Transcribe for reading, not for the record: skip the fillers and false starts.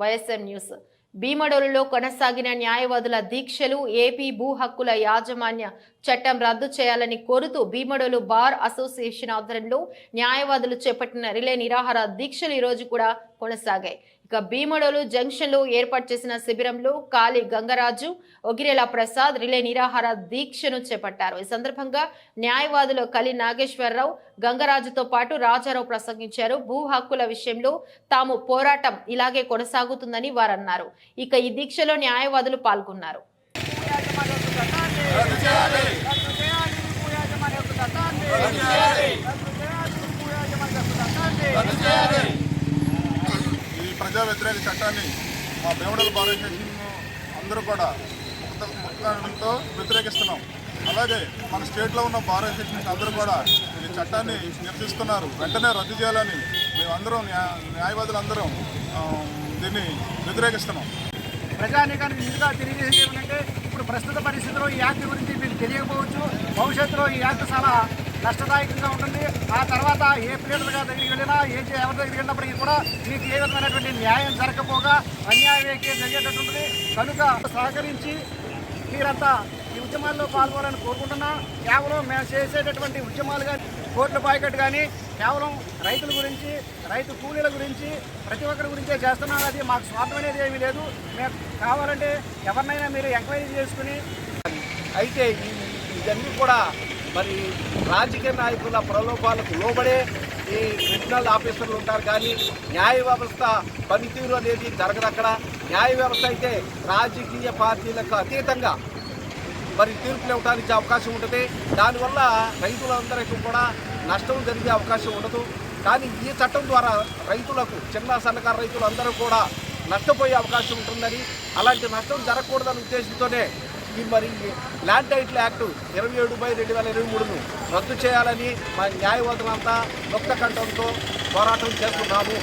YSR news. భీమడోలులో కొనసాగిన న్యాయవాదుల దీక్షలు ఏపీ భూ హక్కుల యాజమాన్య చట్టం రద్దు చేయాలని కోరుతూ భీమడోలు బార్ అసోసియేషన్ ఆధ్వర్యంలో న్యాయవాదులు చేపట్టిన రిలే నిరాహార దీక్షలు ఈ రోజు కూడా కొనసాగాయి. ఇక భీమడోలు జంక్షన్ లో ఏర్పాటు చేసిన శిబిరంలో కాళీ గంగరాజు, ఒగిరెల ప్రసాద్ రిలే నిరాహార దీక్షను చేపట్టారు. ఈ సందర్భంగా న్యాయవాదులు కలి నాగేశ్వరరావు, గంగరాజుతో పాటు రాజారావు ప్రసంగించారు. భూ హక్కుల విషయంలో తాము పోరాటం ఇలాగే కొనసాగుతుందని వారన్నారు. ఇక ఈ దీక్షలో న్యాయవాదులు పాల్గొన్నారు. ప్రజా వ్యతిరేక చట్టాన్ని మా భీమడోలు బార్ అసోసియేషన్ అందరూ కూడా ముక్తంతో వ్యతిరేకిస్తున్నాం. అలాగే మన స్టేట్లో ఉన్న బార్ అసోసియేషన్ అందరూ కూడా ఈ చట్టాన్ని నిరసిస్తున్నారు. వెంటనే రద్దు చేయాలని మేమందరం న్యాయవాదులందరం దీన్ని వ్యతిరేకిస్తున్నాం. ప్రజానీకానికి ముందుగా తెలియజేసేది ఏమంటే, ఇప్పుడు ప్రస్తుత పరిస్థితిలో ఈ యాక్ట్ గురించి మీకు తెలియకపోవచ్చు. భవిష్యత్తులో ఈ యాక్ట్ చాలా నష్టదాయకంగా ఉంటుంది. ఆ తర్వాత ఏ ప్లేటర్గా దగ్గరికి వెళ్ళినా ఎవరి దగ్గరికి వెళ్ళినప్పటికీ కూడా మీకు ఏ విధమైనటువంటి న్యాయం జరగకపోగా అన్యాయమే జరిగేటట్టుంటుంది. కనుక సహకరించి మీరంతా ఈ ఉద్యమాల్లో పాల్గొనాలని కోరుకుంటున్నా. కేవలం మేము చేసేటటువంటి ఉద్యమాలు కానీ, కోట్ల బాయ్కట్ కానీ కేవలం రైతుల గురించి, రైతు కూలీల గురించి, ప్రతి ఒక్కరి గురించే చేస్తున్నాం. అది మాకు స్వార్థం అనేది ఏమీ లేదు. మేము కావాలంటే ఎవరినైనా మీరు ఎంక్వైరీ చేసుకుని. అయితే ఇవన్నీ కూడా మరి రాజకీయ నాయకుల ప్రలోభాలకు లోబడే ఈ రిజినల్ ఆఫీసర్లు ఉంటారు. కానీ న్యాయ వ్యవస్థ పనితీరు అనేది జరగదు. అక్కడ న్యాయ వ్యవస్థ అయితే రాజకీయ పార్టీలకు అతీతంగా మరి తీర్పులు ఇవ్వడానికి అవకాశం ఉంటుంది. దానివల్ల రైతులందరికీ కూడా నష్టం జరిగే అవకాశం ఉండదు. కానీ ఈ చట్టం ద్వారా రైతులకు, చిన్న సన్నకారు రైతులందరూ కూడా నష్టపోయే అవకాశం ఉంటుందని, అలాంటి నష్టం జరగకూడదనే ఉద్దేశంతోనే ఈ మరి ల్యాండ్ టైటిల్ యాక్ట్ 27/2023ను రద్దు చేయాలని మా న్యాయవాదులంతా ముక్త కంఠంతో పోరాటం చేస్తున్నాము.